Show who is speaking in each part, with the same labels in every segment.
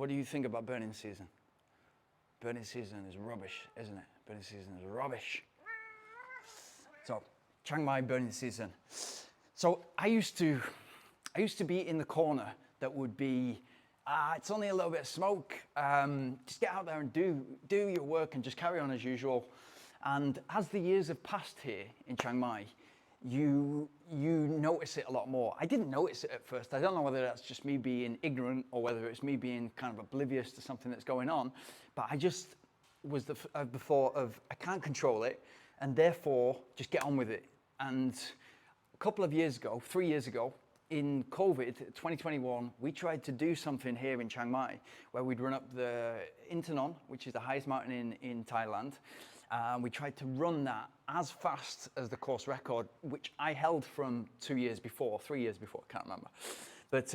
Speaker 1: what do you think about burning season? Burning season is rubbish, isn't it? Burning season is rubbish. So, Chiang Mai burning season. So I used to be in the corner that would be, it's only a little bit of smoke. Just get out there and do your work and just carry on as usual. And as the years have passed here in Chiang Mai, you notice it a lot more. I didn't notice it at first. I don't know whether that's just me being ignorant or whether it's me being kind of oblivious to something that's going on, but I just was the thought of, I can't control it, and therefore just get on with it. And a couple of years ago, 3 years ago, in COVID 2021, we tried to do something here in Chiang Mai where we'd run up the Intanon, which is the highest mountain in Thailand. We tried to run that as fast as the course record, which I held from 3 years before, I can't remember. But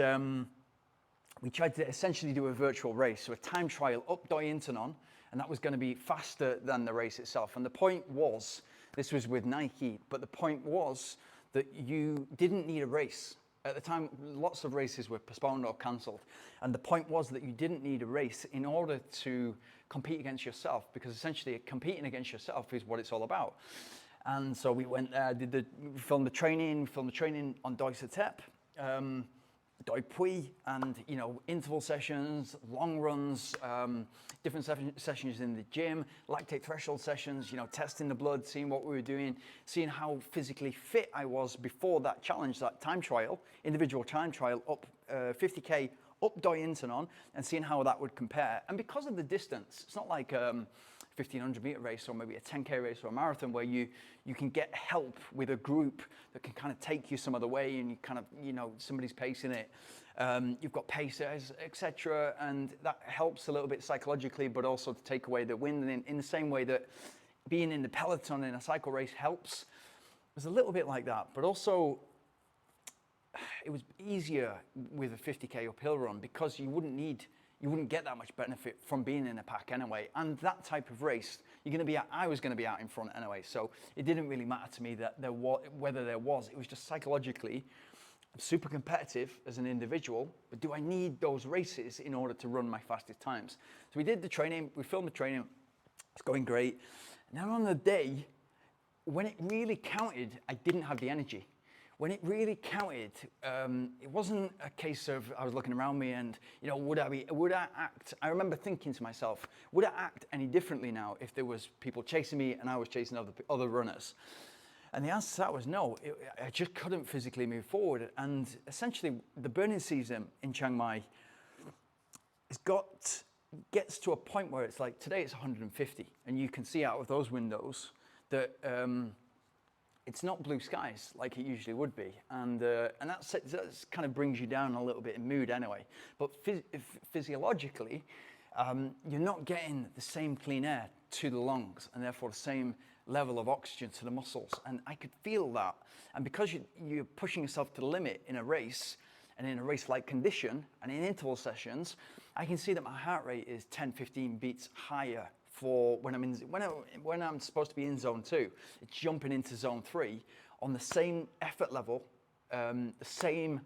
Speaker 1: we tried to essentially do a virtual race, so a time trial up Doi Intanon, and that was going to be faster than the race itself. And the point was, this was with Nike, but the point was that you didn't need a race. At the time, lots of races were postponed or cancelled. And the point was that you didn't need a race in order to compete against yourself, because essentially competing against yourself is what it's all about. And so we went there, filmed the training on Doi Satep, Doi Pui, and interval sessions, long runs, different sessions in the gym, lactate threshold sessions, testing the blood, seeing what we were doing, seeing how physically fit I was before that challenge, that time trial, individual time trial up 50K up Doi Intanon, and seeing how that would compare. And because of the distance, it's not like 1500 meter race or maybe a 10K race or a marathon where you can get help with a group that can kind of take you some other way, and you kind of, somebody's pacing it. You've got pacers, etc. And that helps a little bit psychologically, but also to take away the wind. And in the same way that being in the peloton in a cycle race helps, it was a little bit like that. But also, it was easier with a 50K uphill run because you wouldn't get that much benefit from being in a pack anyway. And that type of race, I was going to be out in front anyway. So it didn't really matter to me that whether there was. It was just psychologically, I'm super competitive as an individual, but do I need those races in order to run my fastest times? So we did the training, we filmed the training, it's going great. And then on the day, when it really counted, I didn't have the energy. When it really counted, it wasn't a case of I was looking around me and, would I act? I remember thinking to myself, would I act any differently now if there was people chasing me and I was chasing other runners? And the answer to that was no. I just couldn't physically move forward. And essentially, the burning season in Chiang Mai gets to a point where it's like today it's 150, and you can see out of those windows that. It's not blue skies like it usually would be, and that kind of brings you down a little bit in mood anyway. But physiologically, you're not getting the same clean air to the lungs, and therefore the same level of oxygen to the muscles. And I could feel that. And because you're pushing yourself to the limit in a race, and in a race-like condition, and in interval sessions, I can see that my heart rate is 10, 15 beats higher for when I'm supposed to be in zone 2. It's jumping into zone 3 on the same effort level, the same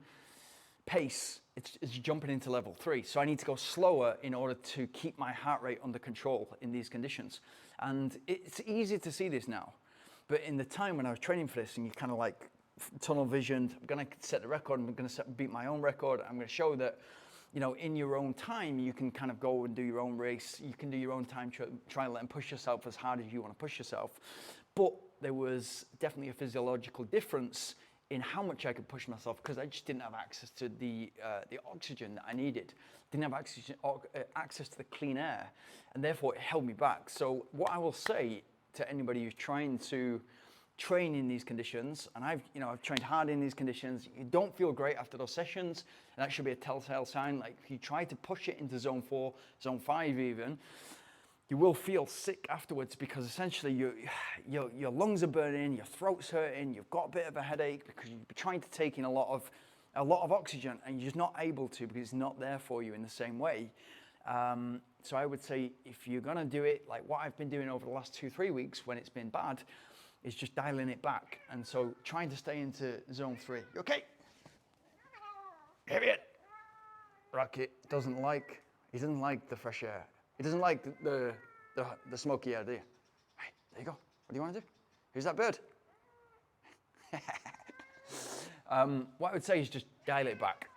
Speaker 1: pace. It's jumping into level 3. So I need to go slower in order to keep my heart rate under control in these conditions. And it's easy to see this now, but in the time when I was training for this, and you kind of like tunnel visioned, I'm going to set the record. I'm going to beat my own record. I'm going to show that. In your own time, you can kind of go and do your own race. You can do your own time trial and push yourself as hard as you want to push yourself. But there was definitely a physiological difference in how much I could push myself because I just didn't have access to the oxygen that I needed. Didn't have access to the clean air, and therefore it held me back. So what I will say to anybody who's trying to train in these conditions, and I've trained hard in these conditions, you don't feel great after those sessions, and that should be a telltale sign. Like if you try to push it into zone 4, zone 5 even, you will feel sick afterwards because essentially your lungs are burning, your throat's hurting, you've got a bit of a headache because you're trying to take in a lot of oxygen and you're just not able to because it's not there for you in the same way. So I would say if you're gonna do it like what I've been doing over the last 2-3 weeks when it's been bad, is just dialing it back. And so trying to stay into zone 3. You okay? Give it. Rocket doesn't like He doesn't like the fresh air. He doesn't like the smoky air, do you? Right, there you go. What do you want to do? Who's that bird? What I would say is just dial it back.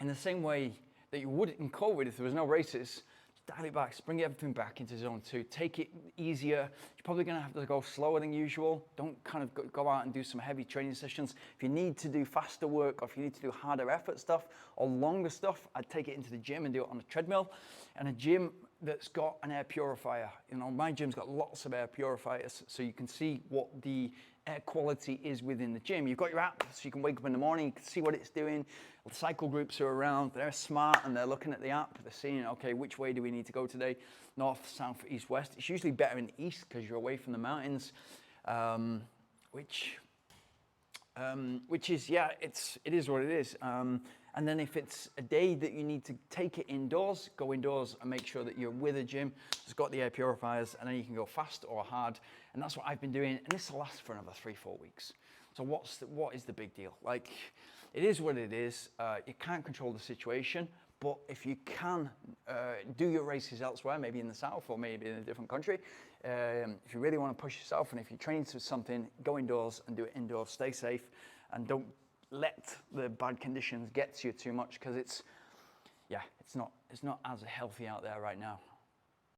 Speaker 1: In the same way that you would in COVID if there was no races, just dial it back, bring everything back into zone 2. Take it easier. You're probably going to have to go slower than usual. Don't kind of go out and do some heavy training sessions. If you need to do faster work, or if you need to do harder effort stuff or longer stuff, I'd take it into the gym and do it on a treadmill. And a gym that's got an air purifier. You know, my gym's got lots of air purifiers, so you can see what the air quality is within the gym. You've got your app, so you can wake up in the morning, you can see what it's doing. The cycle groups are around, they're smart, and they're looking at the app. They're seeing, okay, which way do we need to go today? North, south, east, west. It's usually better in the east because you're away from the mountains, which is, yeah, it is what it is. And then if it's a day that you need to take it indoors, go indoors and make sure that you're with a gym that's got the air purifiers, and then you can go fast or hard. And that's what I've been doing, and this will last for another 3-4 weeks. So what is the big deal? Like, it is what it is. You can't control the situation, but if you can do your races elsewhere, maybe in the south or maybe in a different country, if you really want to push yourself, and if you're training to something, go indoors and do it indoors. Stay safe, and don't let the bad conditions get to you too much, because it's not as healthy out there right now.